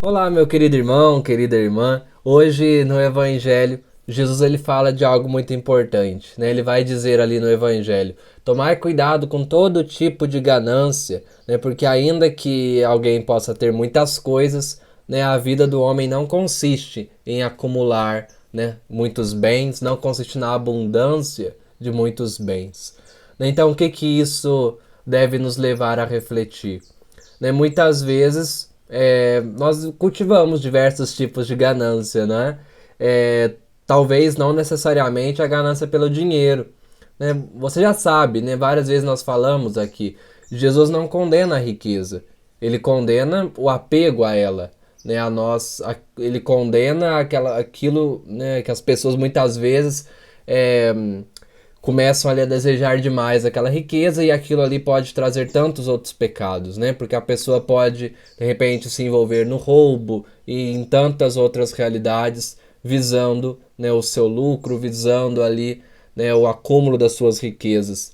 Olá, meu querido irmão, querida irmã. Hoje no Evangelho, Jesus ele fala de algo muito importante, né? Ele vai dizer ali no Evangelho: tomai cuidado com todo tipo de ganância, né? Porque ainda que alguém possa ter muitas coisas, né? A vida do homem não consiste em acumular, né? Muitos bens, não consiste na abundância de muitos bens. Então, o que que isso deve nos levar a refletir? Né? Muitas vezes nós cultivamos diversos tipos de ganância, né? É, talvez não necessariamente a ganância pelo dinheiro. Né? Você já sabe, né? Várias vezes nós falamos aqui, Jesus não condena a riqueza, ele condena o apego a ela. Né, ele condena aquilo, né, que as pessoas muitas vezes é, começam ali a desejar demais aquela riqueza e aquilo ali pode trazer tantos outros pecados, né? Porque a pessoa pode, de repente, se envolver no roubo e em tantas outras realidades, visando, né, o seu lucro, visando ali, né, o acúmulo das suas riquezas.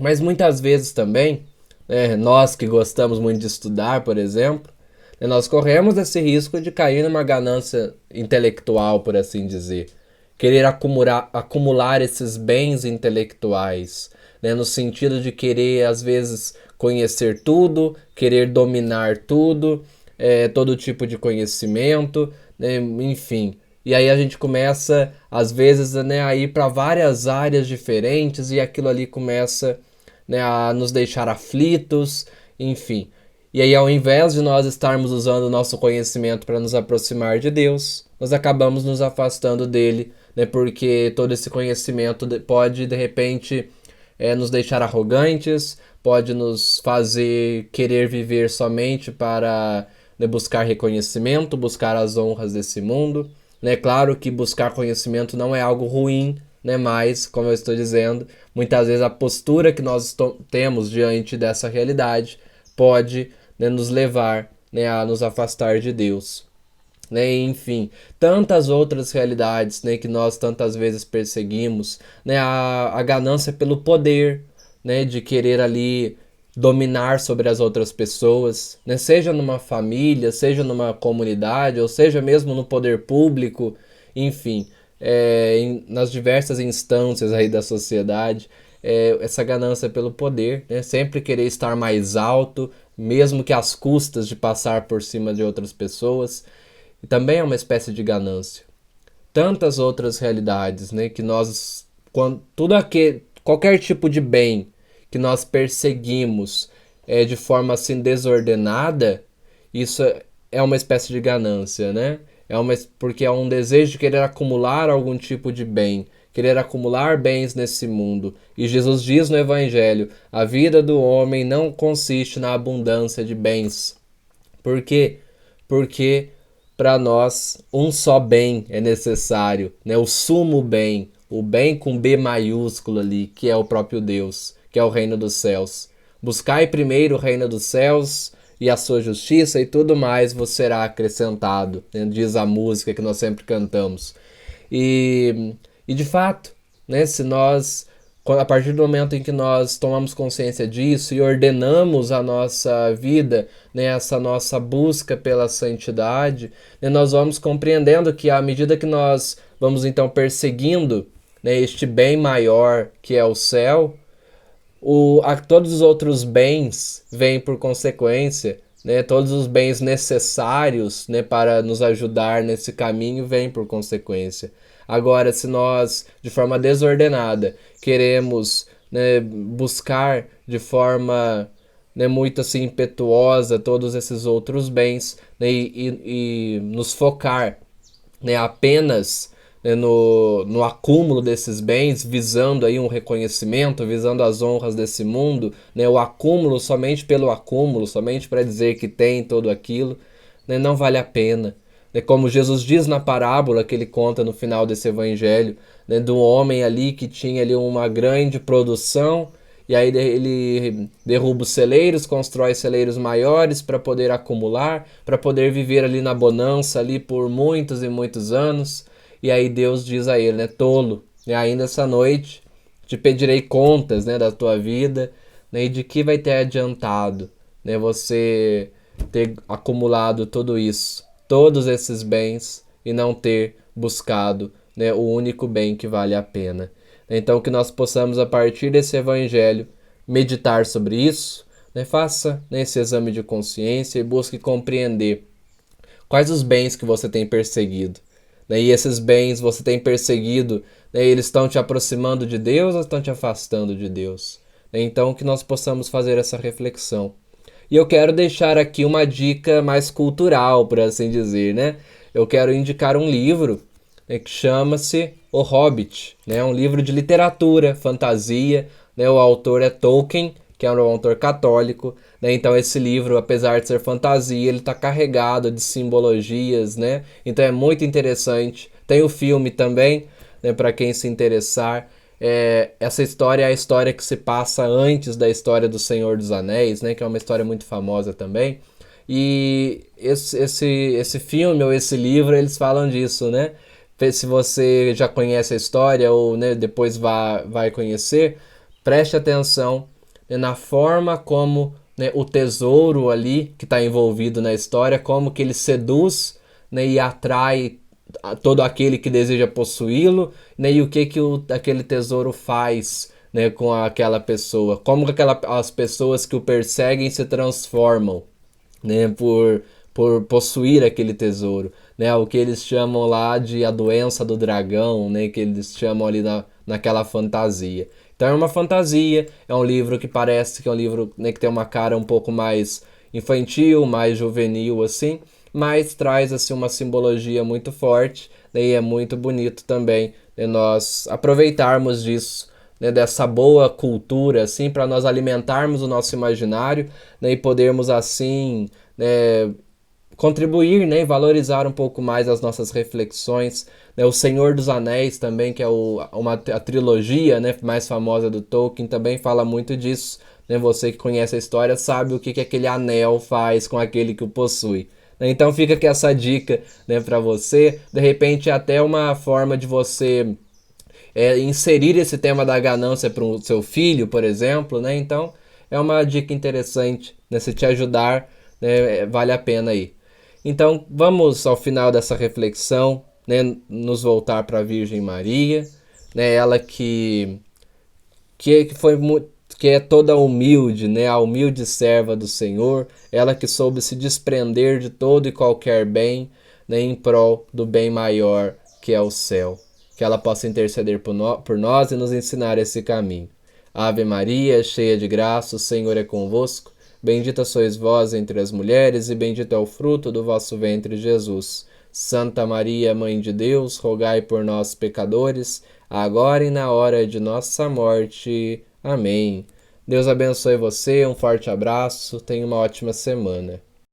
Mas muitas vezes também, né, nós que gostamos muito de estudar, por exemplo, né, nós corremos esse risco de cair numa ganância intelectual, por assim dizer. Querer acumular esses bens intelectuais, né, no sentido de querer, às vezes, conhecer tudo, querer dominar tudo, todo tipo de conhecimento, né, enfim. E aí a gente começa, às vezes, né, a ir para várias áreas diferentes e aquilo ali começa, né, a nos deixar aflitos, enfim. E aí, ao invés de nós estarmos usando o nosso conhecimento para nos aproximar de Deus, nós acabamos nos afastando dele, né, porque todo esse conhecimento pode, de repente, nos deixar arrogantes, pode nos fazer querer viver somente para, né, buscar reconhecimento, buscar as honras desse mundo. Né? Claro que buscar conhecimento não é algo ruim, né? Mas, como eu estou dizendo, muitas vezes a postura que nós temos diante dessa realidade pode, né, nos levar, né, a nos afastar de Deus. Né, enfim, tantas outras realidades, né, que nós tantas vezes perseguimos, né, a ganância pelo poder, né, de querer ali dominar sobre as outras pessoas, né, seja numa família, seja numa comunidade, ou seja mesmo no poder público, enfim, nas diversas instâncias aí da sociedade, essa ganância pelo poder, né, sempre querer estar mais alto, mesmo que às custas de passar por cima de outras pessoas, e também é uma espécie de ganância. Tantas outras realidades, né, que nós, quando, qualquer tipo de bem que nós perseguimos de forma assim desordenada, isso é uma espécie de ganância, né? Porque é um desejo de querer acumular algum tipo de bem, querer acumular bens nesse mundo. E Jesus diz no Evangelho: a vida do homem não consiste na abundância de bens. Por quê? Porque para nós um só bem é necessário, né? O sumo bem, o bem com B maiúsculo ali, que é o próprio Deus, que é o reino dos céus. Buscai primeiro o reino dos céus e a sua justiça e tudo mais vos será acrescentado, né? Diz a música que nós sempre cantamos. E, e de fato, né, se nós, a partir do momento em que nós tomamos consciência disso e ordenamos a nossa vida, né, essa nossa busca pela santidade, né, nós vamos compreendendo que à medida que nós vamos então perseguindo, né, este bem maior que é o céu, todos os outros bens vêm por consequência, né? Todos os bens necessários, né, para nos ajudar nesse caminho vêm por consequência. Agora, se nós, de forma desordenada, queremos, né, buscar de forma, né, muito assim impetuosa todos esses outros bens, né, e nos focar, né, apenas, né, no acúmulo desses bens, visando aí um reconhecimento, visando as honras desse mundo, né, o acúmulo somente pelo acúmulo, somente para dizer que tem tudo aquilo, né, não vale a pena. Né, como Jesus diz na parábola que ele conta no final desse evangelho, né, do homem ali que tinha ali uma grande produção, e aí ele derruba os celeiros, constrói celeiros maiores para poder acumular, para poder viver ali na bonança ali por muitos e muitos anos. E aí Deus diz a ele, né, tolo, né, ainda essa noite te pedirei contas, né, da tua vida, né, e de que vai ter adiantado, né, você ter acumulado tudo isso, todos esses bens, e não ter buscado, né, o único bem que vale a pena. Então, que nós possamos, a partir desse evangelho, meditar sobre isso, né, faça, né, esse exame de consciência e busque compreender quais os bens que você tem perseguido, né, e esses bens você tem perseguido, né, eles estão te aproximando de Deus ou estão te afastando de Deus? Então, que nós possamos fazer essa reflexão. E eu quero deixar aqui uma dica mais cultural, por assim dizer, né? Eu quero indicar um livro, né, que chama-se O Hobbit, né? Um livro de literatura, fantasia, né? O autor é Tolkien, que é um autor católico, né? Então esse livro, apesar de ser fantasia, ele está carregado de simbologias, né? Então é muito interessante. Tem o filme também, né? Para quem se interessar. Essa história é a história que se passa antes da história do Senhor dos Anéis, né? Que é uma história muito famosa também. E esse filme ou esse livro, eles falam disso, né? Se você já conhece a história ou, né, depois vai conhecer, preste atenção, né, na forma como, né, o tesouro ali que está envolvido na história, como que ele seduz, né, e atrai todo aquele que deseja possuí-lo, né, e o que aquele tesouro faz, né, com aquela pessoa, como que as pessoas que o perseguem se transformam, né, por possuir aquele tesouro, né, o que eles chamam lá de a doença do dragão, né, que eles chamam ali naquela fantasia. Então é uma fantasia, é um livro que parece que é um livro, né, que tem uma cara um pouco mais infantil, mais juvenil assim, mas traz assim uma simbologia muito forte, né, e é muito bonito também, né, nós aproveitarmos disso, né, dessa boa cultura assim para nós alimentarmos o nosso imaginário, né, e podermos assim, né, contribuir, né, e valorizar um pouco mais as nossas reflexões, né? O Senhor dos Anéis também, que é a trilogia, né, mais famosa do Tolkien, também fala muito disso, né? Você que conhece a história sabe o que aquele anel faz com aquele que o possui. Então fica aqui essa dica, né, para você. De repente até uma forma de você inserir esse tema da ganância para o seu filho, por exemplo, né? Então é uma dica interessante, né? Se te ajudar, né, vale a pena aí. Então vamos ao final dessa reflexão, né, nos voltar para a Virgem Maria, né? Ela que foi que é toda humilde, né, a humilde serva do Senhor, ela que soube se desprender de todo e qualquer bem, né, em prol do bem maior que é o céu. Que ela possa interceder por nós e nos ensinar esse caminho. Ave Maria, cheia de graça, o Senhor é convosco. Bendita sois vós entre as mulheres, e bendito é o fruto do vosso ventre, Jesus. Santa Maria, Mãe de Deus, rogai por nós, pecadores, agora e na hora de nossa morte. Amém. Deus abençoe você, um forte abraço, tenha uma ótima semana.